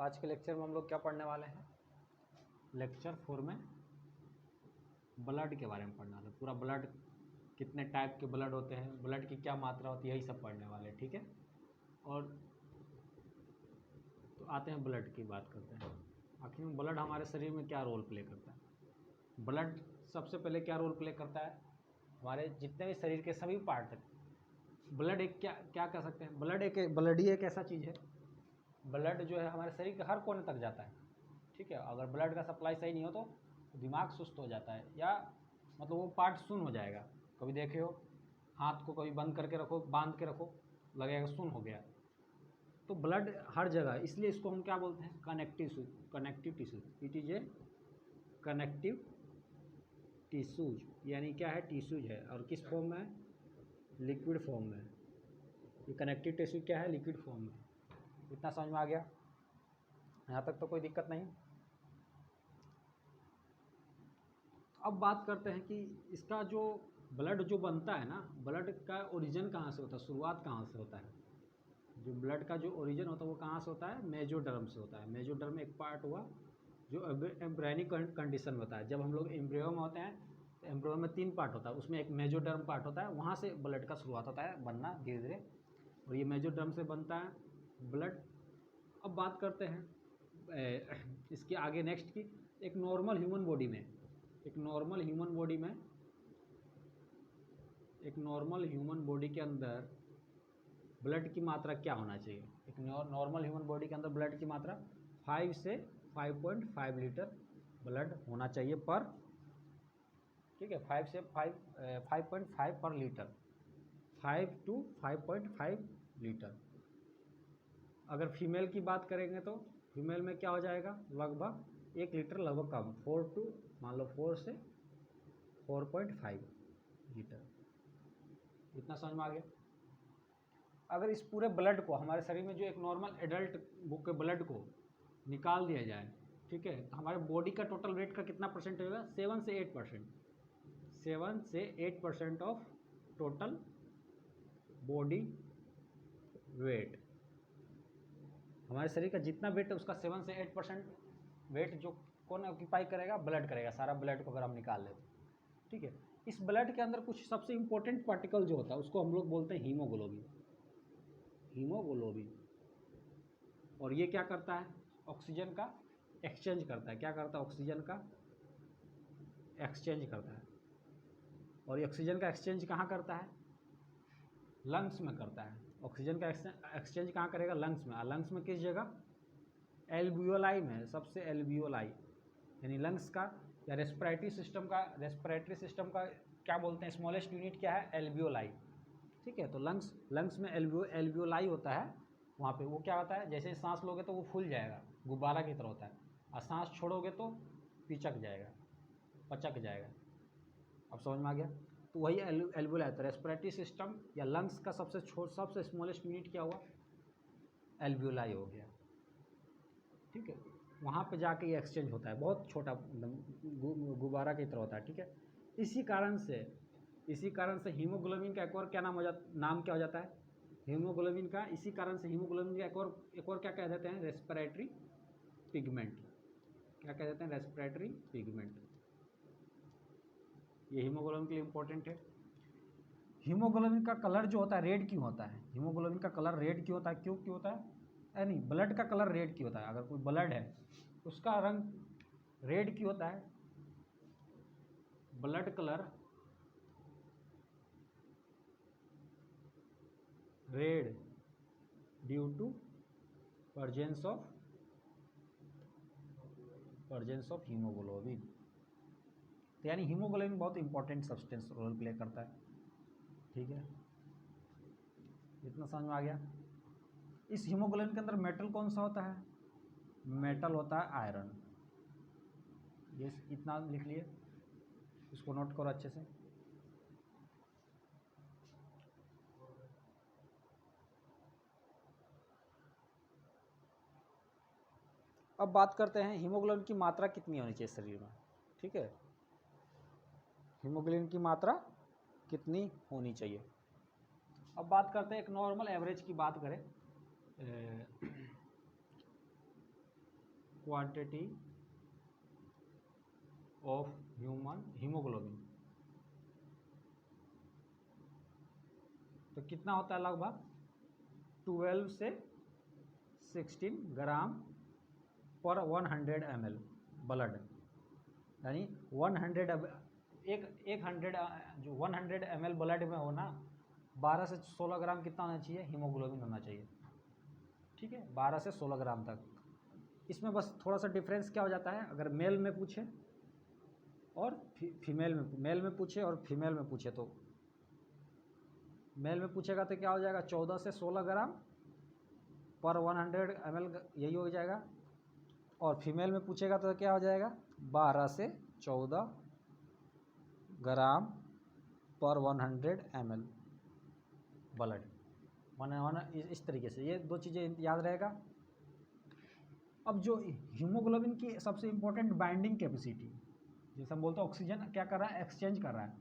आज के लेक्चर में हम लोग क्या पढ़ने वाले हैं? लेक्चर 4 में ब्लड के बारे में पढ़ने वाले। पूरा ब्लड, कितने टाइप के ब्लड होते हैं, ब्लड की क्या मात्रा होती है, यही सब पढ़ने वाले हैं। ठीक है, और तो आते हैं ब्लड की बात करते हैं। आखिर में ब्लड हमारे शरीर में क्या रोल प्ले करता है? ब्लड सबसे पहले क्या रोल प्ले करता है? हमारे जितने भी शरीर के सभी पार्ट तक ब्लड एक क्या कह सकते हैं, ब्लड ही एक ऐसा चीज़ है, ब्लड जो है हमारे शरीर के हर कोने तक जाता है। ठीक है, अगर ब्लड का सप्लाई सही नहीं हो तो दिमाग सुस्त हो जाता है, या मतलब वो पार्ट सुन्न हो जाएगा। कभी देखे हो, हाथ को कभी बंद करके रखो, बांध के रखो, लगेगा सुन्न हो गया। तो ब्लड हर जगह, इसलिए इसको हम क्या बोलते हैं? Connective tissues. It is a connective tissues, यानी क्या है? टिश्यूज है, और किस फॉर्म में है? लिक्विड फॉर्म में। ये कनेक्टिव टिश्यू क्या है? लिक्विड फॉर्म में। इतना समझ में आ गया? यहाँ तक तो कोई दिक्कत नहीं। अब बात करते हैं कि इसका जो ब्लड जो बनता है ना, ब्लड का ओरिजिन कहाँ से होता है, शुरुआत कहाँ से होता है? जो ब्लड का जो ओरिजिन होता है वो कहाँ से होता है? मेजोडर्म से होता है। मेजोडर्म एक पार्ट हुआ जो एम्ब्रियोनिक कंडीशन में होता है। जब हम लोग एम्ब्रियो में होते हैं तो एम्ब्रियो में 3 पार्ट होता है, उसमें एक मेजोडर्म पार्ट होता है, वहाँ से ब्लड का शुरुआत होता है बनना धीरे धीरे, और ये मेजोडर्म से बनता है ब्लड। अब बात करते हैं इसके आगे नेक्स्ट की, एक नॉर्मल ह्यूमन बॉडी में, एक नॉर्मल ह्यूमन बॉडी के अंदर ब्लड की मात्रा क्या होना चाहिए? एक नॉर्मल ह्यूमन बॉडी के अंदर ब्लड की मात्रा 5 से 5.5 लीटर ब्लड होना चाहिए पर, ठीक है, 5 से 5.5 पर लीटर, 5 to 5.5 लीटर। अगर फीमेल की बात करेंगे तो फीमेल में क्या हो जाएगा? लगभग 1 लीटर, लगभग कम, 4 से 4.5 लीटर। इतना समझ में आ गया? अगर इस पूरे ब्लड को, हमारे शरीर में जो एक नॉर्मल एडल्ट बुक के ब्लड को निकाल दिया जाए, ठीक है, तो हमारे बॉडी का टोटल वेट का कितना परसेंट होगा? 7 से 8%। 7 से 8% ऑफ टोटल बॉडी वेट। हमारे शरीर का जितना वेट है उसका 7 से 8% वेट जो कौन ऑक्यूपाई करेगा? ब्लड करेगा, सारा ब्लड को अगर हम निकाल लें तो। ठीक है, इस ब्लड के अंदर कुछ सबसे इंपॉर्टेंट पार्टिकल जो होता है उसको हम लोग बोलते हैं हीमोग्लोबिन। और ये क्या करता है? ऑक्सीजन का एक्सचेंज करता है। क्या करता है? ऑक्सीजन का एक्सचेंज करता है। और ये ऑक्सीजन का एक्सचेंज कहाँ करता है? लंग्स में करता है। ऑक्सीजन का एक्सचेंज कहाँ करेगा? लंग्स में। लंग्स में किस जगह? एल्वियोलाई में, सबसे एल्वियोलाई, यानी लंग्स का या रेस्पिरेटरी सिस्टम का क्या बोलते हैं? स्मॉलेस्ट यूनिट क्या है? एल्वियोलाई। ठीक है, तो लंग्स में एल्वियोलाई होता है। वहाँ पे वो क्या होता है? जैसे सांस लोगे तो वो फूल जाएगा, गुब्बारा की तरह होता है, और सांस छोड़ोगे तो पचक जाएगा। अब समझ में आ गया? तो वही एल्वियोलाई होता है। रेस्पिरेटरी सिस्टम या लंग्स का सबसे स्मॉलेस्ट यूनिट क्या हुआ? एल्वियोलाई हो गया। ठीक है, वहाँ पे जाके ये एक्सचेंज होता है, बहुत छोटा, गुब्बारा की तरह होता है। ठीक है, इसी कारण से हीमोग्लोबिन का नाम क्या हो जाता है? हीमोग्लोबिन का, इसी कारण से हीमोग्लोबिन का एक और क्या कह देते हैं? Respiratory pigment. क्या कह देते हैं? Respiratory pigment. ये हीमोग्लोबिन के लिए इंपॉर्टेंट है। हीमोग्लोबिन का कलर जो होता है रेड क्यों होता है? हीमोग्लोबिन का कलर रेड क्यों होता है? क्यों होता है? यानी ब्लड का कलर रेड क्यों होता है? अगर कोई ब्लड है उसका रंग रेड क्यों होता है? Blood colour red due to presence of haemoglobin. तो यानी हीमोग्लोबिन बहुत इंपॉर्टेंट सब्सटेंस रोल प्ले करता है। ठीक है, इतना समझ में आ गया? इस हीमोग्लोबिन के अंदर मेटल कौन सा होता है? मेटल होता है आयरन। ये इतना लिख लिए, इसको नोट करो अच्छे से। अब बात करते हैं हीमोग्लोबिन की मात्रा कितनी होनी चाहिए शरीर में। ठीक है, हीमोग्लोबिन की मात्रा कितनी होनी चाहिए? अब बात करते हैं एक नॉर्मल एवरेज की बात करें। क्वांटिटी ऑफ ह्यूमन हीमोग्लोबिन, तो कितना होता है लगभग 12 से 16 ग्राम पर 100 ml ब्लड, यानी 100 जो 100 ml ब्लड में हो ना 12 से 16 ग्राम कितना होना चाहिए, हीमोग्लोबिन होना चाहिए। ठीक है, 12 से 16 ग्राम तक। इसमें बस थोड़ा सा डिफरेंस क्या हो जाता है, अगर मेल में पूछे और फीमेल में, मेल में पूछे और फीमेल में पूछे, तो मेल में पूछेगा तो क्या हो जाएगा 14 से 16 ग्राम पर 100 ml, यही हो जाएगा। और फीमेल में पूछेगा तो क्या हो जाएगा 12 से 14 ग्राम पर 100 ml ब्लड, इस तरीके से ये दो चीज़ें याद रहेगा। अब जो हीमोग्लोबिन की सबसे इम्पोर्टेंट बाइंडिंग कैपेसिटी, जैसे हम बोलते हैं ऑक्सीजन क्या कर रहा है, एक्सचेंज कर रहा है,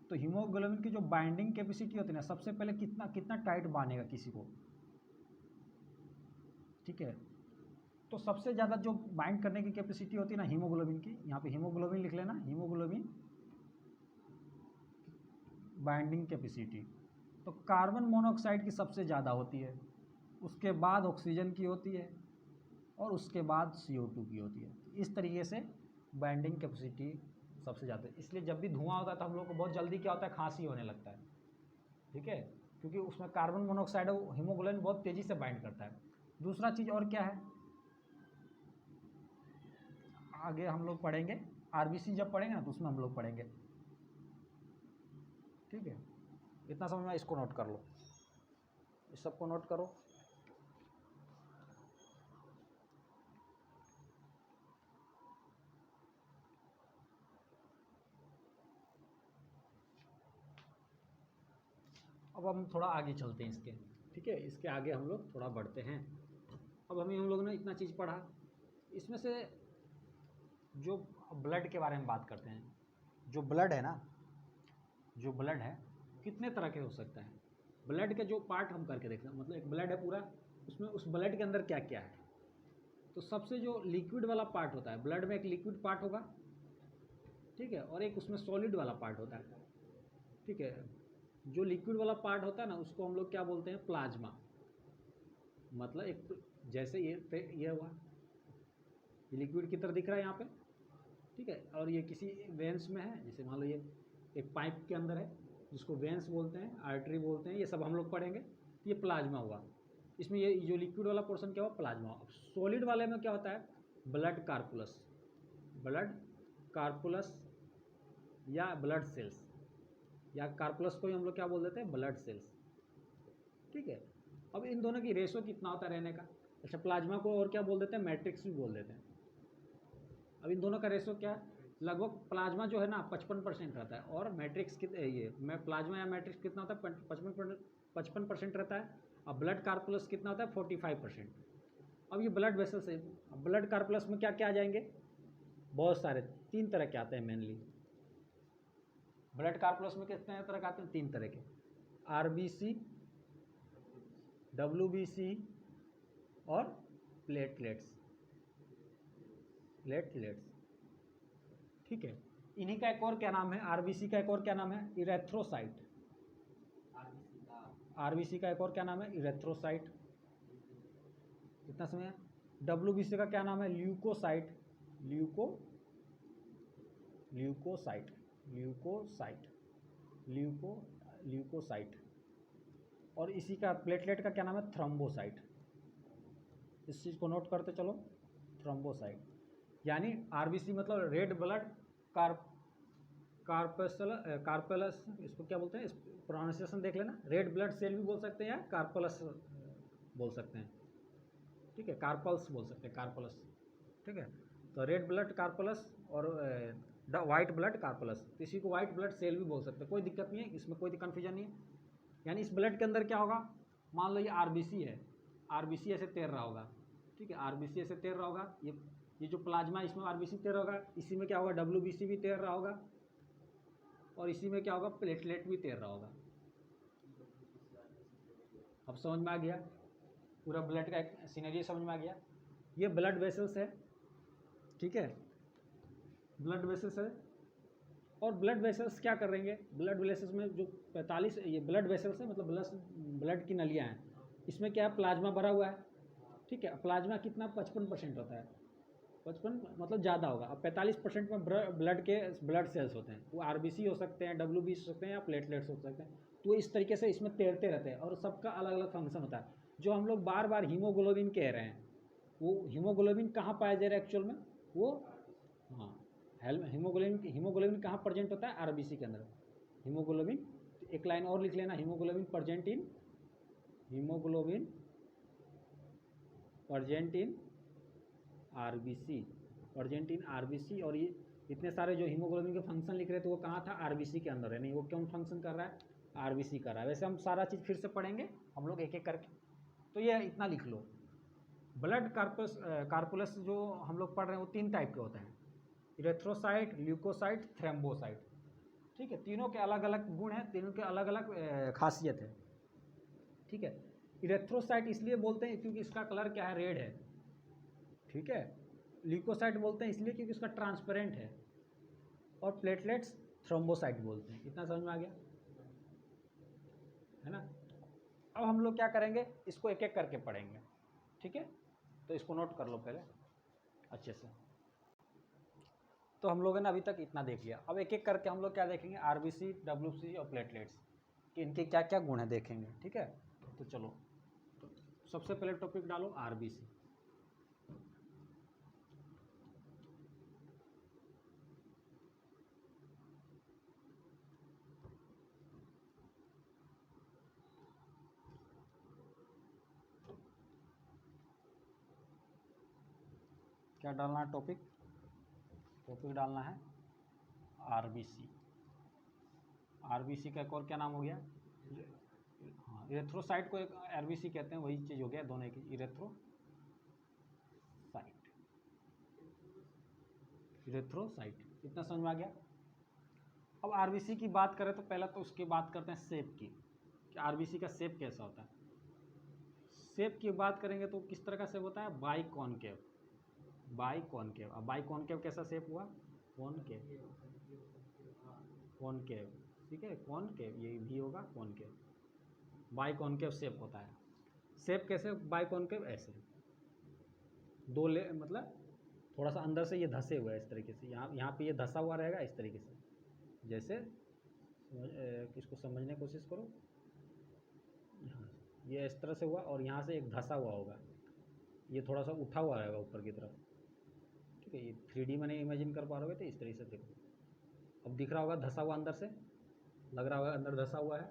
तो हीमोग्लोबिन की जो बाइंडिंग कैपेसिटी होती है ना, सबसे पहले कितना टाइट बांधेगा किसी को। ठीक है, तो सबसे ज़्यादा जो बाइंड करने की कैपेसिटी होती है ना हीमोग्लोबिन की, यहाँ पे हीमोग्लोबिन लिख लेना, हीमोग्लोबिन बाइंडिंग कैपेसिटी, तो कार्बन मोनोऑक्साइड की सबसे ज़्यादा होती है, उसके बाद ऑक्सीजन की होती है और उसके बाद CO2 की होती है। इस तरीके से बाइंडिंग कैपेसिटी सबसे ज़्यादा है। इसलिए जब भी धुआं होता है तो हम लोग को बहुत जल्दी क्या होता है, खांसी होने लगता है। ठीक है, क्योंकि उसमें कार्बन मोनोऑक्साइड हीमोग्लोबिन बहुत तेज़ी से बाइंड करता है। दूसरा चीज़ और क्या है, आगे हम लोग पढ़ेंगे, RBC जब पढ़ेंगे ना तो उसमें हम लोग पढ़ेंगे। ठीक है, इतना समझ में, इसको नोट कर लो, इस सबको नोट करो। अब हम थोड़ा आगे चलते हैं इसके। ठीक है, इसके आगे हम लोग थोड़ा बढ़ते हैं। अब हम लोगों ने इतना चीज़ पढ़ा, इसमें से जो ब्लड के बारे में बात करते हैं, जो ब्लड है ना, जो ब्लड है कितने तरह के हो सकता है। ब्लड के जो पार्ट हम करके देखते हैं, मतलब एक ब्लड है पूरा, उसमें उस ब्लड के अंदर क्या क्या है। तो सबसे जो लिक्विड वाला पार्ट होता है ब्लड में, एक लिक्विड पार्ट होगा, ठीक है, और एक उसमें सॉलिड वाला पार्ट होता है। ठीक है, जो लिक्विड वाला पार्ट होता है ना उसको हम लोग क्या बोलते हैं, प्लाज्मा। मतलब एक जैसे ये हुआ, ये लिक्विड की तरह दिख रहा है यहाँ पे, ठीक है, और ये किसी वेंस में है, जैसे मान लो ये एक पाइप के अंदर है जिसको वेंस बोलते हैं, आर्टरी बोलते हैं, ये सब हम लोग पढ़ेंगे। तो ये प्लाज्मा हुआ, इसमें ये जो लिक्विड वाला पोर्शन क्या हुआ, प्लाज्मा हुआ। सॉलिड वाले में क्या होता है, ब्लड कार्पुलस, ब्लड कार्पुलस या ब्लड सेल्स, या कार्पुलस को ही हम लोग क्या बोल देते हैं, ब्लड सेल्स। ठीक है, अब इन दोनों की रेशो कितना होता है रहने का। अच्छा, प्लाज्मा को और क्या बोल देते हैं, मैट्रिक्स भी बोल देते हैं। अब इन दोनों का रेशो क्या है, लगभग प्लाज्मा जो है ना 55% रहता है, और मैट्रिक्स प्लाज्मा या मैट्रिक्स कितना होता है, 55% रहता है। अब ब्लड कार्पुलस कितना होता है, 45%। अब ये ब्लड वेसल्स है, ब्लड कार्पुलस में क्या क्या आ जाएंगे, बहुत सारे, 3 तरह के आते हैं मेनली। ब्लड कार्पुलस में कितने तरह के आते हैं, 3 तरह के, RBC, WBC और प्लेटलेट्स। ठीक है, इन्हीं का एक और क्या नाम है, RBC का एक और क्या नाम है, इरेथ्रोसाइट। RBC का एक और क्या नाम है, इरेथ्रोसाइट। कितना समय, WBC का क्या नाम है, ल्यूकोसाइट, ल्यूकोसाइट। और इसी का प्लेटलेट का क्या नाम है, थ्रोम्बोसाइट। इस चीज़ को नोट करते चलो, थ्रोम्बोसाइट। यानी RBC मतलब रेड ब्लड कार्पलस, इसको क्या बोलते हैं, प्रोनाउंसिएशन देख लेना, रेड ब्लड सेल भी बोल सकते हैं या कार्पलस बोल सकते हैं। ठीक है, कार्पल्स बोल सकते हैं, कार्पलस। ठीक है, तो रेड ब्लड कार्पलस और वाइट ब्लड कार्पलस, किसी को वाइट ब्लड सेल भी बोल सकते हैं, कोई दिक्कत नहीं है, इसमें कोई कन्फ्यूजन नहीं है। यानी इस ब्लड के अंदर क्या होगा, मान लो ये RBC है, RBC ऐसे तैर रहा होगा। ठीक है, RBC ऐसे तैर रहा होगा, ये जो प्लाज्मा इसमें RBC तैर रहा होगा, इसी में क्या होगा, WBC भी तैर रहा होगा, और इसी में क्या होगा, प्लेटलेट भी तैर रहा होगा। अब समझ में आ गया, पूरा ब्लड का एक सीनरी समझ में आ गया। ये ब्लड वेसल्स है, ठीक है, ब्लड वेसल्स है। और ब्लड वेसल्स क्या करेंगे, ब्लड वेसल्स में जो 45 ये ब्लड वेसल्स है, मतलब ब्लड की नलियाँ हैं, इसमें क्या है, प्लाज्मा भरा हुआ है। ठीक है, प्लाज्मा कितना 55% होता है, 55 मतलब ज़्यादा होगा। अब 45% में ब्लड सेल्स होते हैं, वो आरबीसी हो सकते हैं, डब्ल्यूबीसी हो सकते हैं, या प्लेटलेट्स हो सकते हैं। तो इस तरीके से इसमें तैरते रहते हैं और सबका अलग अलग फंक्शन होता है। जो हम लोग बार बार हीमोग्लोबिन कह रहे हैं, वो हीमोग्लोबिन कहाँ पाया जा रहा है एक्चुअल में, वो हाँ हीमोग्लोबिन कहाँ प्रेजेंट होता है, आरबीसी के अंदर हीमोग्लोबिन। एक लाइन और लिख लेना, haemoglobin present in RBC, present in RBC. और ये इतने सारे जो हीमोग्लोबिन के फंक्शन लिख रहे थे वो कहाँ था, आरबीसी के अंदर है। नहीं, वो क्यों फंक्शन कर रहा है, आरबीसी कर रहा है। वैसे हम सारा चीज़ फिर से पढ़ेंगे हम लोग एक एक करके, तो ये इतना लिख लो। ब्लड कार्पुलस जो हम लोग पढ़ रहे हैं वो 3 टाइप के होते हैं, इरेथ्रोसाइट, ल्यूकोसाइट, थ्रोम्बोसाइट। ठीक है, तीनों के अलग अलग गुण हैं, तीनों के अलग अलग खासियत है। ठीक है, इरेथ्रोसाइट इसलिए बोलते हैं क्योंकि इसका कलर क्या है, रेड है। ठीक है, ल्यूकोसाइट बोलते हैं इसलिए क्योंकि इसका ट्रांसपेरेंट है। और प्लेटलेट्स थ्रोम्बोसाइट बोलते हैं। इतना समझ में आ गया है ना। अब हम लोग क्या करेंगे, इसको एक एक करके पढ़ेंगे। ठीक है, तो इसको नोट कर लो पहले अच्छे से। तो हम लोगों ने अभी तक इतना देख लिया। अब एक एक करके हम लोग क्या देखेंगे, आरबीसी, डब्ल्यूबीसी और प्लेटलेट्स कि इनके क्या क्या गुण है देखेंगे। ठीक है, तो चलो, तो सबसे पहले टॉपिक डालो आरबीसी। क्या डालना है टॉपिक डालना है आरबीसी। आरबीसी का एक और क्या नाम हो गया, हाँ इरेथ्रोसाइट को एक आरबीसी कहते हैं, वही चीज़ हो गया, दोनों एक इरेथ्रोसाइट। इतना समझ में आ गया। अब आरबीसी की बात करें तो पहले तो उसकी बात करते हैं शेप की, कि आरबीसी का शेप कैसा होता है। शेप की बात करेंगे तो किस तरह का शेप होता है, बाई कॉनकेव। अब बाई कॉनकेव कैसा शेप हुआ, कॉनकेव। ठीक है, कॉनकेव ये भी होगा, कॉनकेव, बाई कॉनकेव शेप होता है। शेप कैसे, बाई कॉनकेव ऐसे मतलब थोड़ा सा अंदर से ये धसे हुआ है इस तरीके से, यहाँ पे ये धसा हुआ रहेगा इस तरीके से। जैसे इसको समझने की कोशिश करो, यहाँ ये इस तरह से हुआ और यहाँ से एक धसा हुआ होगा, ये थोड़ा सा उठा हुआ रहेगा ऊपर की तरफ। ठीक है, ये 3D में नहीं इमेजिन कर पा रहे तो इस तरीके से देखो, अब दिख रहा होगा धसा हुआ, अंदर से लग रहा होगा अंदर धसा हुआ है।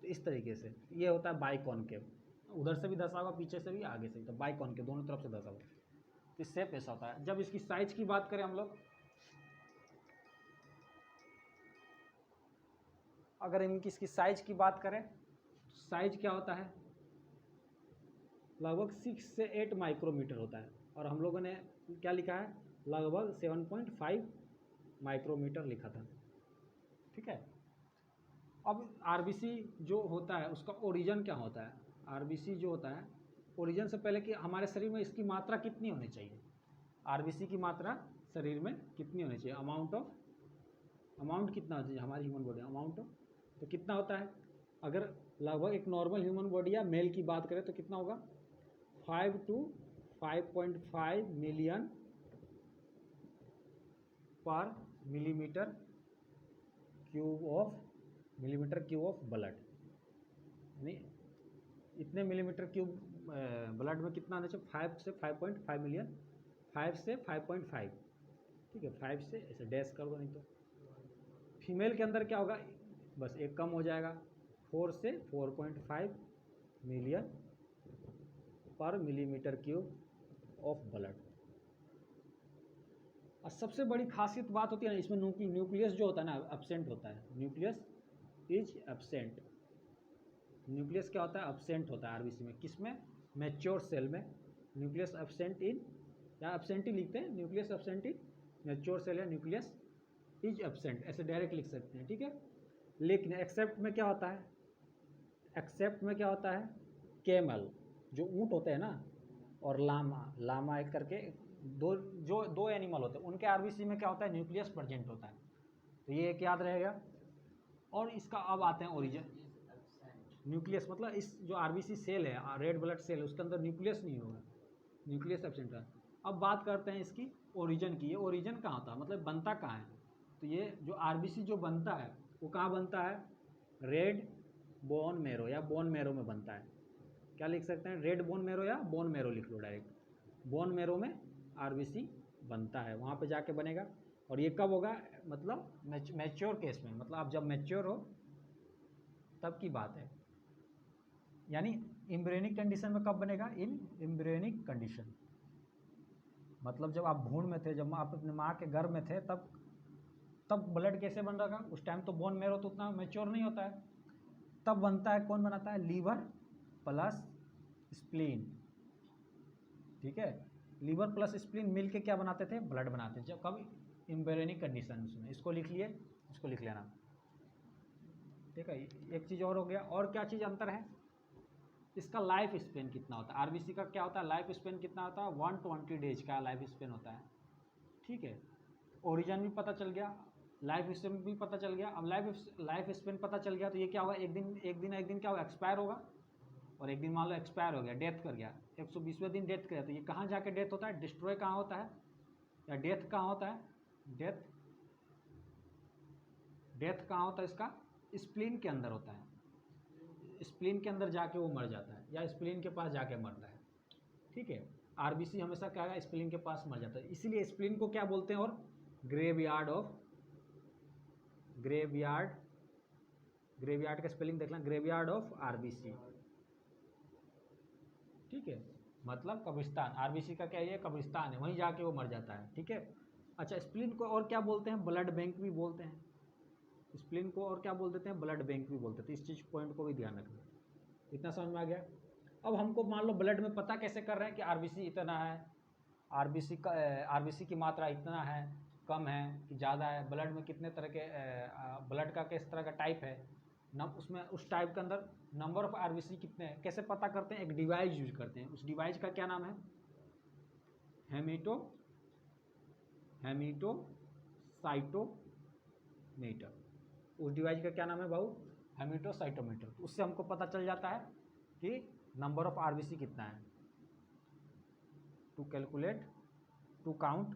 तो इस तरीके से ये होता है बाई कॉनकेव, उधर से भी धसा हुआ, पीछे से भी, आगे से भी, तो बाई कॉनकेव दोनों तरफ से धसा हुआ। तो इससे ऐसा होता है। जब इसकी साइज की बात करें हम लोग, अगर इसकी साइज की बात करें, साइज क्या होता है, लगभग 6 से 8 माइक्रोमीटर होता है। और हम लोगों ने क्या लिखा है, लगभग 7.5 माइक्रोमीटर लिखा था। ठीक है, अब आरबीसी जो होता है उसका ओरिजिन क्या होता है, आरबीसी जो होता है ओरिजिन से पहले कि हमारे शरीर में इसकी मात्रा कितनी होनी चाहिए, आरबीसी की मात्रा शरीर में कितनी होनी चाहिए, अमाउंट कितना होना चाहिए हमारी ह्यूमन बॉडी, अमाउंट तो कितना होता है। अगर लगभग एक नॉर्मल ह्यूमन बॉडी या मेल की बात करें तो कितना होगा, 5 to 5.5 मिलियन पर मिलीमीटर क्यूब ऑफ ब्लड, यानी इतने मिलीमीटर क्यूब ब्लड में कितना आना चाहिए, 5 से 5.5 मिलियन, 5 से 5.5। ठीक है, 5 से ऐसे डैश कर दो, नहीं तो फीमेल के अंदर क्या होगा, बस एक कम हो जाएगा, 4 से 4.5 मिलियन पर मिलीमीटर क्यूब ऑफ ब्लड। और सबसे बड़ी खासियत बात होती है ना इसमें, न्यूक्लियस जो होता है ना एब्सेंट होता है, न्यूक्लियस इज एब्सेंट। न्यूक्लियस क्या होता है, एब्सेंट होता है आरबीसी में। किसमें, मैच्योर सेल में न्यूक्लियस एब्सेंट इन, या एब्सेंट ही लिखते हैं, nucleus absent in mature cell या न्यूक्लियस इज एब्सेंट, ऐसे डायरेक्ट लिख सकते हैं। ठीक है, लेकिन एक्सेप्ट में क्या होता है, कैमल जो ऊँट होते हैं ना, और लामा एक करके दो एनिमल होते हैं उनके आरबीसी में क्या होता है, न्यूक्लियस प्रेजेंट होता है। तो ये एक याद रहेगा। और इसका अब आते हैं ओरिजिन। न्यूक्लियस मतलब इस जो आरबीसी सेल है, रेड ब्लड सेल है, उसके अंदर न्यूक्लियस नहीं होगा, न्यूक्लियस एब्सेंट है। अब बात करते हैं इसकी ओरिजिन की। ये ओरिजिन कहाँ था, मतलब बनता कहाँ है। तो ये जो आरबीसी जो बनता है वो कहाँ बनता है, रेड बोन मैरो या बोन मैरो में बनता है। क्या लिख सकते हैं, रेड बोन मैरो या बोन मैरो लिख लो डायरेक्ट। बोन मैरो में आरबीसी बनता है, वहाँ पे जाके बनेगा। और ये कब होगा, मतलब मैच्योर केस में, मतलब आप जब मैच्योर हो तब की बात है। यानी एम्ब्रियोनिक कंडीशन में कब बनेगा, इन एम्ब्रियोनिक कंडीशन, मतलब जब आप भ्रूण में थे, जब आप अपने माँ के गर्भ में थे, तब ब्लड कैसे बन रहा, उस टाइम तो बोन मैरो तो उतना मैच्योर नहीं होता है। तब बनता है, कौन बनाता है, लीवर प्लस स्प्लीन। ठीक है, लीवर प्लस स्प्लीन मिलके क्या बनाते थे, ब्लड बनाते थे। जब कब, एम्ब्रियोनिक कंडीशन में। इसको लिख लिए, इसको लिख लेना। ठीक है, एक चीज़ और हो गया। और क्या चीज़ अंतर है, इसका लाइफ स्पेन कितना होता है। आरबीसी का क्या होता है, लाइफ स्पेन कितना होता है, 120 डेज का लाइफ स्पेन होता है। ठीक है, ओरिजिन भी पता चल गया, लाइफ स्पेन भी पता चल गया। अब लाइफ स्पेन पता चल गया तो ये क्या होगा, एक दिन क्या होगा, एक्सपायर होगा। और एक दिन मान लो एक्सपायर हो गया, डेथ कर गया, 120वें दिन डेथ कर गया, तो ये कहाँ जाके डेथ होता है, डिस्ट्रॉय कहाँ होता है, या डेथ कहाँ होता है, डेथ कहाँ होता है इसका, स्प्लीन के अंदर होता है। स्प्लीन के अंदर जाके वो मर जाता है, या स्प्लीन के पास जाके मरता है। ठीक है, आरबीसी हमेशा क्या है, स्प्लीन के पास मर जाता है। इसीलिए स्प्लीन को क्या बोलते हैं, और ग्रेवयार्ड का स्पेलिंग देख लें, ग्रेवयार्ड ऑफ आरबीसी। ठीक है, मतलब कब्रिस्तान। आरबीसी का क्या है, कब्रिस्तान है, वहीं जाके वो मर जाता है। ठीक है, अच्छा, स्प्लीन को और क्या बोलते हैं, ब्लड बैंक भी बोलते हैं। स्प्लीन को और क्या बोल देते हैं, ब्लड बैंक भी बोलते थे। इस चीज़ पॉइंट को भी ध्यान रखना। इतना समझ में आ गया। अब हमको मान लो ब्लड में पता कैसे कर रहे हैं कि आरबीसी इतना है, आरबीसी की मात्रा इतना है, कम है कि ज़्यादा है, ब्लड में कितने तरह के ब्लड का किस तरह का टाइप है, उसमें उस टाइप के अंदर नंबर ऑफ आरबीसी कितने हैं, कैसे पता करते हैं, एक डिवाइस यूज करते हैं। उस डिवाइस का क्या नाम है, हेमिटोसाइटोमीटर। उस डिवाइस का क्या नाम है भाऊ, हेमिटोसाइटोमीटर। तो उससे हमको पता चल जाता है कि नंबर ऑफ आरबीसी कितना है, to count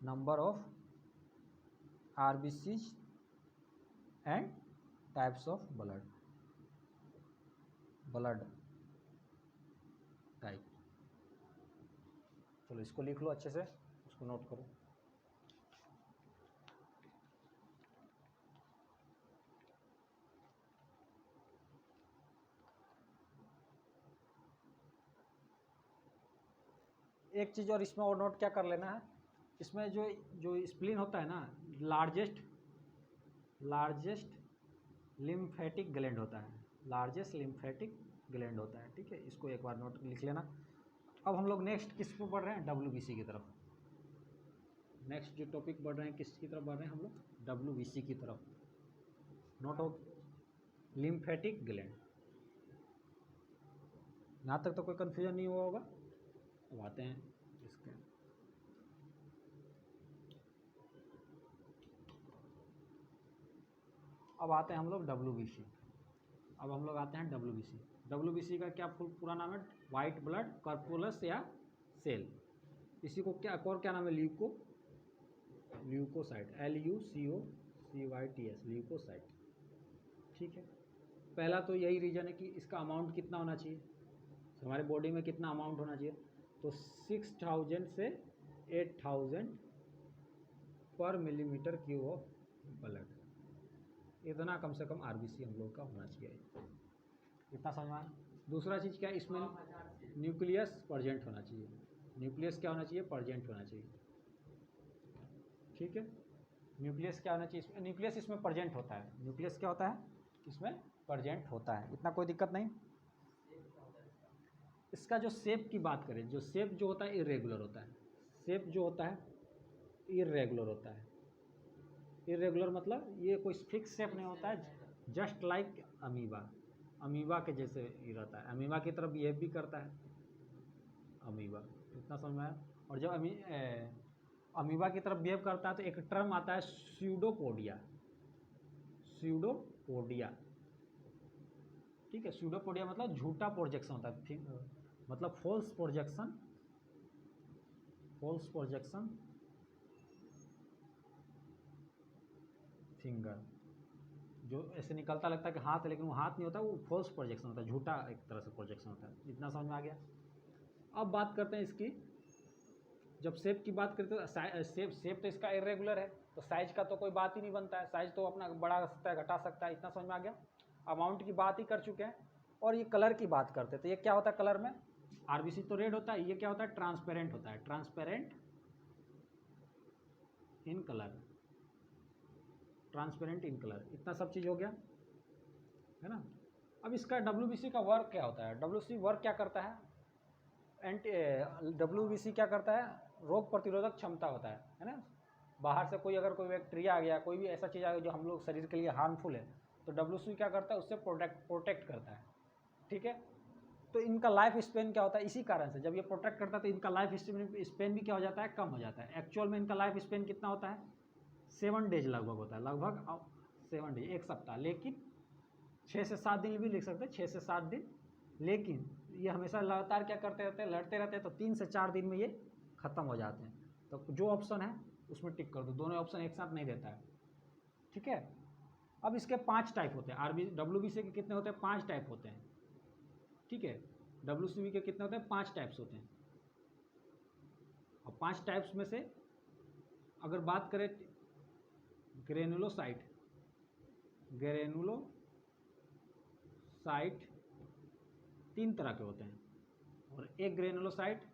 number of RBC and types of blood type. चलो इसको लिख लो अच्छे से, इसको नोट करो। एक चीज़ और इसमें और नोट क्या कर लेना है, इसमें जो स्प्लीन होता है ना, लार्जेस्ट लिम्फेटिक ग्लैंड होता है, लार्जेस्ट लिम्फेटिक ग्लैंड होता है। ठीक है, इसको एक बार नोट लिख लेना। अब हम लोग नेक्स्ट किस पर बढ़ रहे हैं, डब्ल्यूबीसी की तरफ। नेक्स्ट जो टॉपिक बढ़ रहे हैं, किसकी तरफ बढ़ रहे हैं हम लोग, डब्ल्यूबीसी की तरफ। नोट हो, लिम्फेटिक ग्लैंड। यहाँ तक तो कोई कन्फ्यूजन नहीं हुआ होगा। अब आते हैं इसके, अब आते हैं हम लोग डब्ल्यूबीसी। अब हम लोग आते हैं डब्ल्यूबीसी। डब्ल्यूबीसी का क्या पूरा नाम है, वाइट ब्लड कॉर्पुलस या सेल। इसी को क्या और क्या नाम है, ल्यूकोसाइट, LUCOCYTS, ल्यूकोसाइट। ठीक है, पहला तो यही रीजन है कि इसका अमाउंट कितना होना चाहिए, हमारे बॉडी में कितना अमाउंट होना चाहिए। तो 6000 से 8000 पर मिलीमीटर क्यूब ऑफ ब्लड, इतना कम से कम आरबीसी हम लोग का होना चाहिए। इतना समझ में। दूसरा चीज़ क्या है, इसमें न्यूक्लियस प्रेजेंट होना चाहिए। न्यूक्लियस क्या होना चाहिए, प्रेजेंट होना चाहिए। ठीक है, न्यूक्लियस क्या होना चाहिए, न्यूक्लियस इसमें प्रेजेंट होता है। न्यूक्लियस क्या होता है, इसमें प्रेजेंट होता है, इतना कोई दिक्कत नहीं। इसका जो शेप की बात करें, जो शेप जो होता है इरेगुलर होता है। शेप जो होता है इरेगुलर होता है। इरेगुलर मतलब ये कोई फिक्स शेप नहीं होता है, जस्ट लाइक अमीबा के जैसे ही रहता है। अमीबा की तरफ बिहेव भी करता है, अमीबा। इतना इतना समझ में आया। और जब अमीबा की तरफ बिहेव करता है तो एक टर्म आता है स्यूडोपोडिया, स्यूडोपोडिया, ठीक है। स्यूडोपोडिया मतलब झूठा प्रोजेक्शन होता है, मतलब false projection, false projection finger, जो ऐसे निकलता लगता है कि हाथ है लेकिन वो हाथ नहीं होता, वो फॉल्स प्रोजेक्शन होता है, झूठा एक तरह से प्रोजेक्शन होता है। इतना समझ में आ गया। अब बात करते हैं इसकी, जब शेप की बात करते हैं तो शेप तो इसका इरेगुलर है, तो साइज का तो कोई बात ही नहीं बनता है, साइज तो अपना बढ़ा सकता है घटा सकता है। इतना समझ में आ गया। अमाउंट की बात ही कर चुके हैं। और ये कलर की बात करते हैं तो ये क्या होता है कलर में, आरबीसी तो रेड होता है, ये क्या होता है ट्रांसपेरेंट होता है, transparent in colour, transparent in colour. इतना सब चीज़ हो गया है ना। अब इसका डब्ल्यूबीसी का वर्क क्या होता है, डब्ल्यूबीसी वर्क क्या करता है, डब्ल्यूबीसी क्या करता है, रोग प्रतिरोधक क्षमता होता है ना। बाहर से कोई अगर कोई बैक्टीरिया आ गया, कोई भी ऐसा चीज़ आ गया जो हम लोग शरीर के लिए हार्मफुल है, तो डब्ल्यूबीसी क्या करता है, उससे प्रोटेक्ट करता है, ठीक है। तो इनका लाइफ स्पेन क्या होता है, इसी कारण से जब ये प्रोटेक्ट करता है तो इनका लाइफ स्पेन भी क्या हो जाता है, कम हो जाता है। एक्चुअल में इनका लाइफ स्पेन कितना होता है, 7 डेज लगभग होता है, लगभग 7 डेज, एक सप्ताह। लेकिन 6 से 7 दिन भी लिख सकते हैं, 6 से 7 दिन। लेकिन ये हमेशा लगातार क्या करते रहते हैं, लड़ते रहते हैं, तो 3 से 4 दिन में ये ख़त्म हो जाते हैं। तो जो ऑप्शन है उसमें टिक कर दो, दोनों ऑप्शन एक साथ नहीं देता है, ठीक है। अब इसके 5 टाइप होते हैं, डब्ल्यूबीसी के कितने होते हैं, 5 टाइप होते हैं, ठीक है। डब्ल्यूसीबी के कितने होते हैं, 5 टाइप्स होते हैं। और 5 टाइप्स में से अगर बात करें, ग्रेनुलोसाइट, ग्रेनुलोसाइट 3 तरह के होते हैं। और एक ग्रेनुलोसाइट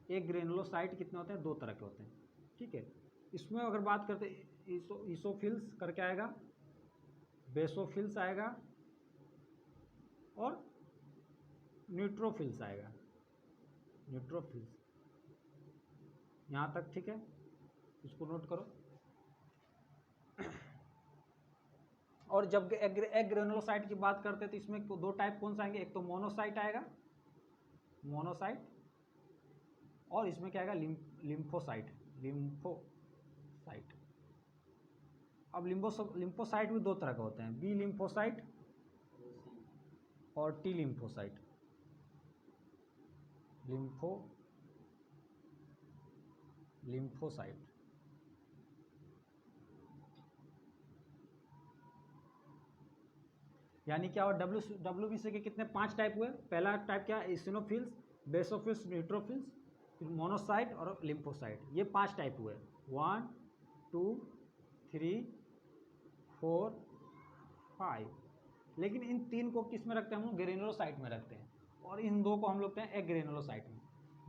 एक ग्रेनुलोसाइट कितने होते हैं, 2 तरह के होते हैं, ठीक है। इसमें अगर बात करते हैं ईसोफिल्स करके आएगा, बेसोफिल्स आएगा और न्यूट्रोफिल्स आएगा, न्यूट्रोफिल्स, यहाँ तक ठीक है, इसको नोट करो। और जब एग ग्रेनुलोसाइट की बात करते हैं तो इसमें 2 टाइप कौन सा आएंगे, एक तो मोनोसाइट आएगा, मोनोसाइट, और इसमें क्या आएगा, लिम्फोसाइट, लिम्फोसाइट। अब लिम्फोसाइट भी 2 तरह के होते हैं, बी लिम्फोसाइट और टी लिम्फोसाइट, लिम्फोसाइट। यानी क्या, और डब्ल्यूबीसी के कितने 5 टाइप हुए। पहला टाइप क्या, इसिनोफिल्स, बेसोफिल्स, न्यूट्रोफिल्स, फिर मोनोसाइट और लिम्फोसाइट, ये 5 टाइप हुए, 1 2 3 4 5। लेकिन इन 3 को किस में रखते हैं हम लोग, ग्रेनुलोसाइट में रखते हैं, और इन 2 को हम लोग हैं एक ग्रेनुलोसाइट में।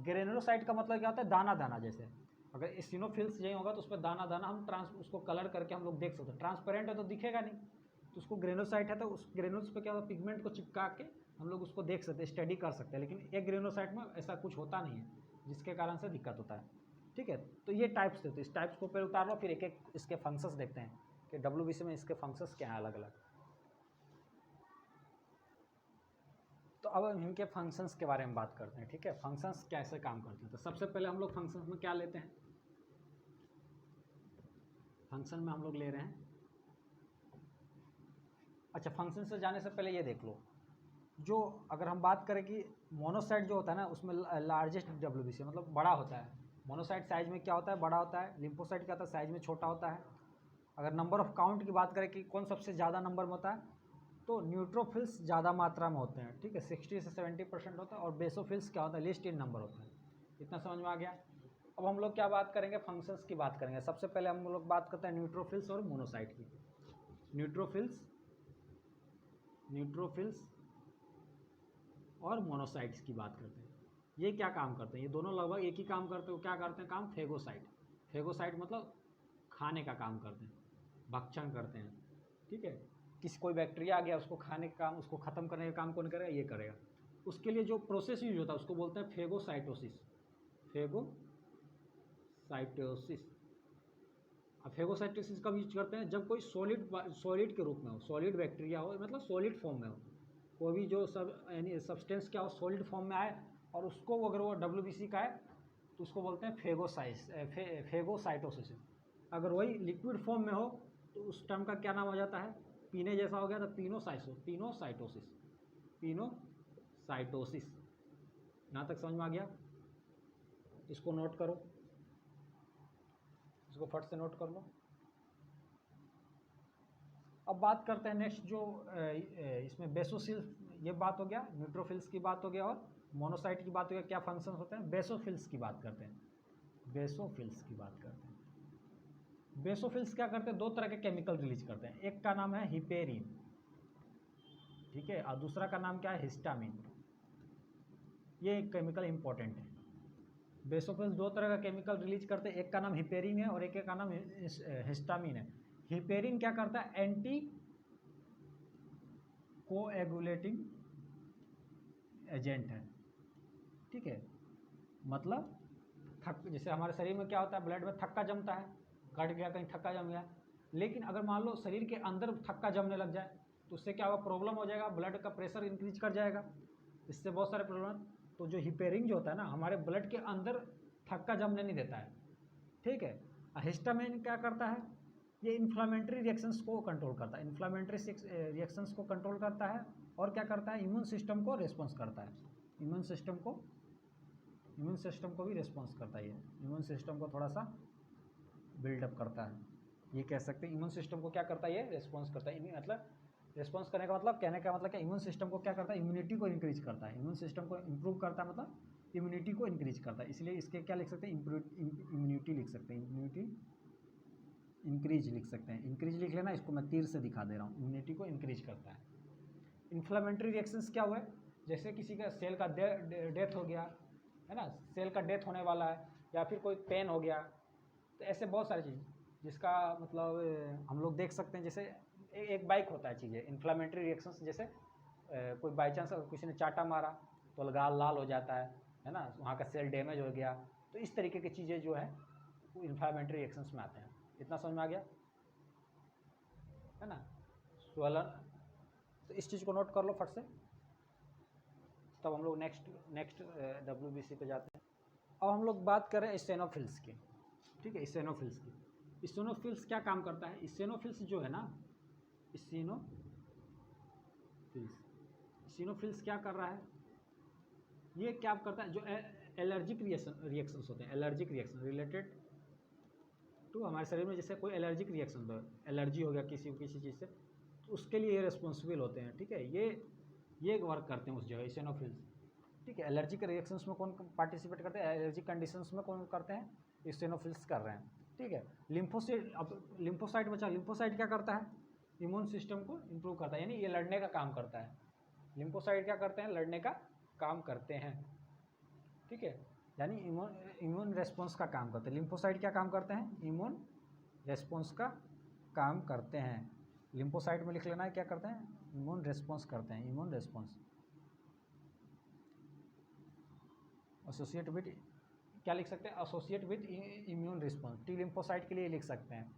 ग्रेनुलोसाइट का मतलब क्या होता है, दाना दाना, जैसे अगर इसिनोफिल्स यही होगा तो उस पर दाना दाना हम उसको कलर करके हम लोग देख सकते हैं। ट्रांसपेरेंट है तो दिखेगा नहीं, तो उसको ग्रेनुलोसाइट है तो उस ग्रेनुल्स पे क्या होता है, पिगमेंट को चिपका के हम लोग उसको देख सकते हैं, स्टडी कर सकते हैं। लेकिन एक ग्रेनुलोसाइट में ऐसा कुछ होता नहीं है, जिसके कारण से दिक्कत होता है, ठीक है। तो ये टाइप्स थे, तो इस टाइप्स को पहले उतार लो, फिर एक एक इसके फंक्शंस देखते हैं कि डब्ल्यूबीसी में इसके फंक्शंस क्या हैं अलग अलग। तो अब इनके फंक्शंस के बारे में बात करते हैं, ठीक है। फंक्शंस कैसे काम करते हैं, तो सबसे पहले हम लोग फंक्शंस में क्या लेते हैं, फंक्शन में हम लोग ले रहे हैं, अच्छा फंक्शन से जाने से पहले ये देख लो, जो अगर हम बात करें कि मोनोसाइट जो होता है ना, उसमें लार्जेस्ट डब्ल्यूबीसी मतलब बड़ा होता है। मोनोसाइट साइज में क्या होता है, बड़ा होता है। लिम्फोसाइट क्या होता है, साइज में छोटा होता है। अगर नंबर ऑफ काउंट की बात करें कि कौन सबसे ज़्यादा नंबर में होता है, तो न्यूट्रोफिल्स ज़्यादा मात्रा में होते हैं, ठीक है, 60 से 70% होता है। और बेसोफिल्स क्या होता है, लिस्ट इन नंबर होता है। इतना समझ में आ गया। अब हम लोग क्या बात करेंगे, फंक्शंस की बात करेंगे। सबसे पहले हम लोग बात करते हैं न्यूट्रोफिल्स और मोनोसाइट की। न्यूट्रोफिल्स और मोनोसाइट्स की बात करते हैं। ये क्या काम करते हैं, ये दोनों लगभग एक ही काम करते हैं। क्या करते हैं काम, फेगोसाइट मतलब खाने का काम करते हैं, भक्षण करते हैं, ठीक है। कोई बैक्टीरिया आ गया, उसको खाने का काम, उसको ख़त्म करने का काम कौन करेगा, ये करेगा। उसके लिए जो प्रोसेस यूज होता है उसको बोलते हैं फेगोसाइटोसिस, अब कब यूज करते हैं, जब कोई सॉलिड के रूप में हो, सॉलिड बैक्टीरिया हो, मतलब सॉलिड फॉर्म में हो, कोई भी जो सब यानी सब्सटेंस क्या हो सॉलिड फॉर्म में आए और उसको अगर वो WBC का है तो उसको बोलते हैं फेगोसाइटोसिस। अगर वही लिक्विड फॉर्म में हो तो उस टर्म का क्या नाम हो जाता है, पीने जैसा हो गया तो पिनोसाइटोसिस। यहाँ तक समझ में आ गया? इसको नोट करो, इसको फट से नोट कर लो। अब बात करते हैं नेक्स्ट जो इसमें बेसोफिल्स, ये बात हो गया, न्यूट्रोफिल्स की बात हो गया और मोनोसाइट की बात हो गया, क्या फंक्शन होते हैं। बेसोफिल्स की बात करते हैं। बेसोफिल्स क्या करते हैं, दो तरह के केमिकल रिलीज करते हैं। एक का नाम है हिपेरिन, ठीक है, और दूसरा का नाम क्या है, हिस्टामिन। ये केमिकल इंपॉर्टेंट है। बेसोफिल्स दो तरह का केमिकल रिलीज करते हैं, एक का नाम हिपेरिन है और एक का नाम हिस्टामिन है। हिपेरिन क्या करता है, एंटी कोएगुलेटिंग एजेंट है, ठीक है। मतलब जैसे हमारे शरीर में क्या होता है, ब्लड में थक्का जमता है, कट गया कहीं थक्का जम गया, लेकिन अगर मान लो शरीर के अंदर थक्का जमने लग जाए तो उससे क्या होगा, प्रॉब्लम हो जाएगा, ब्लड का प्रेशर इंक्रीज कर जाएगा, इससे बहुत सारे प्रॉब्लम। तो जो हिपेरिन जो होता है ना, हमारे ब्लड के अंदर थक्का जमने नहीं देता है, ठीक है। हिस्टामिन क्या करता है, ये इन्फ्लामेटरी रिएक्शंस को कंट्रोल करता है, रिएक्शंस को कंट्रोल करता है और क्या करता है, इम्यून सिस्टम को रिस्पॉन्स करता है, इम्यून सिस्टम को भी रिस्पॉन्स करता है। ये इम्यून सिस्टम को थोड़ा सा बिल्डअप करता है, ये कह सकते हैं। इम्यून सिस्टम को क्या करता है, ये रिस्पॉन्स करता है। मतलब रिस्पॉन्स करने का मतलब, कहने का मतलब क्या, इम्यून सिस्टम को क्या करता है, इम्यूनिटी को इंक्रीज करता है, इम्यून सिस्टम को इंप्रूव करता है, मतलब इम्यूनिटी को इंक्रीज करता है। इसलिए इसके क्या लिख सकते हैं, इम्यूनिटी लिख सकते हैं, इम्यूनिटी इंक्रीज लिख सकते हैं। इंक्रीज लिख लेना, इसको मैं तीर से दिखा दे रहा हूँ, इम्यूनिटी को इंक्रीज करता है। इन्फ्लामेटरी रिएक्शंस क्या हुए, जैसे किसी का सेल का डेथ हो गया है ना, सेल का डेथ होने वाला है, या फिर कोई पेन हो गया, तो ऐसे बहुत सारी चीज़ जिसका मतलब हम लोग देख सकते हैं। जैसे एक बाइक होता है चीज़ें इन्फ्लामेटरी रिएक्शंस, जैसे कोई बाई चांस किसी ने चाटा मारा तो गाल लाल हो जाता है ना, वहाँ का सेल डैमेज हो गया, तो इस तरीके की चीज़ें जो है वो इन्फ्लामेटरी रिएक्शंस में आते हैं। इतना समझ में आ गया है ना, स्वलन। तो इस चीज़ को नोट कर लो फट से, तब हम लोग नेक्स्ट WBC पे जाते हैं। अब हम लोग बात करें स्टेनोफिल्स की, ठीक है। स्टेनोफिल्स क्या काम करता है, स्टेनोफिल्स जो है ना, स्टेनोफिल्स क्या कर रहा है, ये क्या करता है, जो एलर्जिक रिएक्शंस होते हैं, एलर्जिक रिएक्शन रिलेटेड टू हमारे शरीर में, जैसे कोई एलर्जिक रिएक्शन हो, एलर्जी हो गया किसी चीज़ से, तो उसके लिए ये रिस्पॉन्सिबल होते हैं, ठीक है। ये वर्क करते हैं उस जगह स्टेनोफिल्स, ठीक है। एलर्जिक रिएक्शंस में कौन पार्टिसिपेट करते हैं, एलर्जिक कंडीशंस में कौन करते हैं, स्टेनोफिल्स कर रहे हैं, ठीक है। लिम्फोसाइट बचा, लिम्फोसाइट क्या करता है, इम्यून सिस्टम को इम्प्रूव करता है, यानी ये लड़ने का काम करता है। लिम्फोसाइट क्या करते हैं, लड़ने का काम करते हैं, ठीक है, यानी इम्यून रेस्पॉन्स का काम करते हैं। लिम्फोसाइट क्या काम करते हैं, इम्यून रेस्पॉन्स का काम करते हैं। लिम्फोसाइट में लिख लेना है, क्या करते हैं, इम्यून रेस्पॉन्स करते हैं, इम्यून रेस्पॉन्स। एसोसिएट विद, क्या लिख सकते हैं, associate with immune response, T lymphocyte के लिए लिख सकते हैं,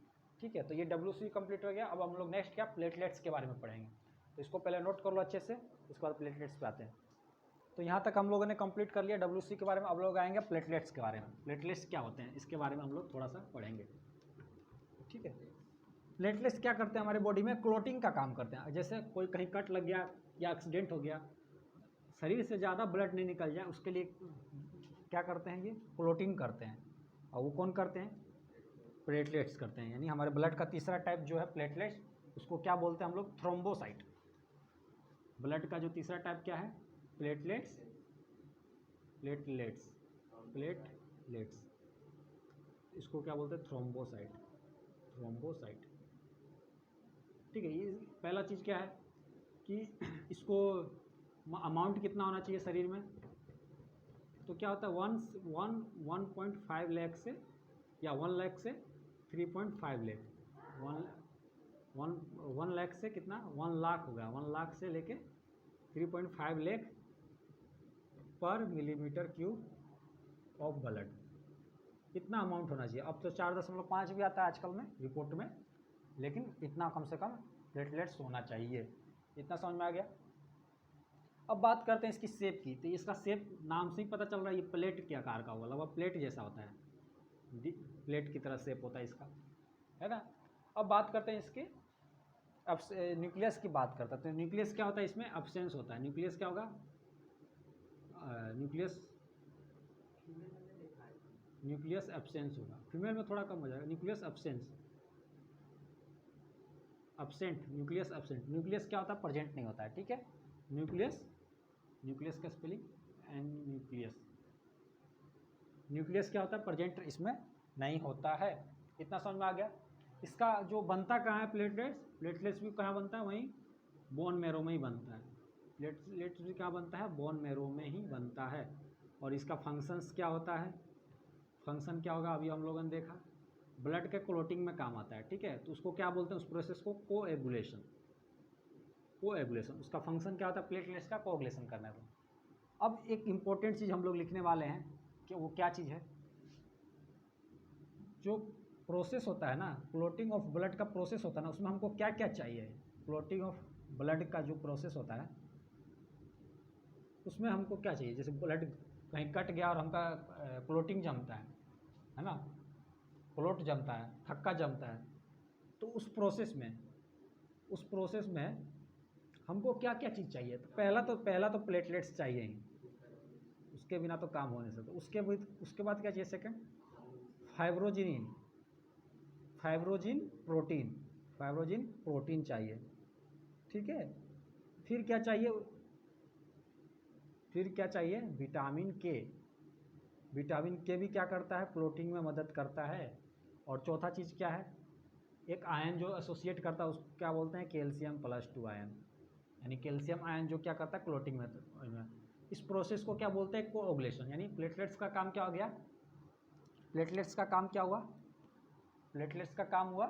ठीक है। तो ये WC कंप्लीट हो गया। अब हम लोग नेक्स्ट क्या, प्लेटलेट्स के बारे में पढ़ेंगे, तो इसको पहले नोट कर लो अच्छे से, उसके बाद प्लेटलेट्स पे आते हैं। तो यहाँ तक हम लोगों ने कंप्लीट कर लिया WC के बारे में। अब लोग आएंगे प्लेटलेट्स के बारे में। प्लेटलेट्स क्या होते हैं, इसके बारे में हम लोग थोड़ा सा पढ़ेंगे, ठीक है। प्लेटलेट्स क्या करते हैं, हमारे बॉडी में क्लोटिंग का काम करते हैं। जैसे कोई कहीं कट लग गया या एक्सीडेंट हो गया, शरीर से ज़्यादा ब्लड नहीं निकल जाए, उसके लिए क्या करते हैं, ये क्लोटिंग करते हैं। और वो कौन करते हैं, प्लेटलेट्स करते हैं। यानी हमारे ब्लड का तीसरा टाइप जो है प्लेटलेट्स, उसको क्या बोलते हैं हम लोग, थ्रोम्बोसाइट। ब्लड का जो तीसरा टाइप क्या है, प्लेटलेट्स, इसको क्या बोलते हैं, थ्रोम्बोसाइट, ठीक है। ये पहला चीज़ क्या है कि इसको अमाउंट कितना होना चाहिए शरीर में, तो क्या होता है 1.5 लाख से, या 1 लाख से 3.5 लाख, 1 लाख से कितना, 1 लाख हो गया, 1 लाख से लेके 3.5 लाख पर मिलीमीटर क्यूब ऑफ ब्लड, इतना अमाउंट होना चाहिए। अब तो 4.5 भी आता है आजकल में रिपोर्ट में, लेकिन इतना कम से कम प्लेटलेट्स होना चाहिए। इतना समझ में आ गया। अब बात करते हैं इसकी शेप की। तो इसका शेप नाम से ही पता चल रहा है, ये प्लेट के आकार का होगा, लगभग प्लेट जैसा होता है, प्लेट की तरह शेप होता है इसका, है ना। अब बात करते हैं इसके अब न्यूक्लियस की बात करते हैं। तो न्यूक्लियस क्या होता है, इसमें एब्सेंस होता है। न्यूक्लियस क्या होगा, न्यूक्लियस एब्सेंस होगा। फीमेल में थोड़ा कम हो जाएगा, nucleus absence, absent, nucleus absent. Nucleus क्या होता है, प्रेजेंट नहीं होता है, ठीक है। न्यूक्लियस का स्पेलिंग एन न्यूक्लियस। न्यूक्लियस क्या होता है, प्रेजेंट इसमें नहीं होता है। इतना समझ में आ गया। इसका जो बनता कहाँ है, प्लेटलेट्स भी कहाँ बनता है, वहीं बोन मैरो में ही बनता है। प्लेटलेट्स भी कहाँ बनता है, बोन मैरो में ही बनता है। और इसका फंक्शंस क्या होता है, फंक्शन क्या होगा, अभी हम लोगों ने देखा, ब्लड के क्लोटिंग में काम आता है, ठीक है। तो उसको क्या बोलते हैं, उस प्रोसेस को कोएगुलेशन। उसका फंक्शन क्या होता है, प्लेटलेट्स का कोएगुलेशन करना है। तो अब एक इम्पोर्टेंट चीज़ हम लोग लिखने वाले हैं कि वो क्या चीज़ है, जो प्रोसेस होता है ना, क्लोटिंग ऑफ ब्लड का प्रोसेस होता है ना, उसमें हमको क्या क्या चाहिए। क्लोटिंग ऑफ ब्लड का जो प्रोसेस होता है उसमें हमको क्या चाहिए, जैसे ब्लड कहीं कट गया और हमका क्लोटिंग जमता है ना, क्लोट जमता है, थक्का जमता है। तो उस प्रोसेस में हमको क्या क्या चीज़ चाहिए। तो पहला तो प्लेटलेट्स चाहिए ही, उसके बिना तो काम हो नहीं सकता। उसके बाद क्या चाहिए, सेकंड फाइब्रोजिन प्रोटीन चाहिए, ठीक है। फिर क्या चाहिए, विटामिन के भी क्या करता है, प्रोटीन में मदद करता है। और चौथा चीज़ क्या है, एक आयन जो एसोसिएट करता है उसको क्या बोलते हैं, कैल्शियम+2 आयन, यानी कैल्शियम आयन जो क्या करता है, क्लोटिंग में। इस प्रोसेस को क्या बोलते हैं, कोओगुलेशन। यानी प्लेटलेट्स का काम क्या हो गया, प्लेटलेट्स का काम हुआ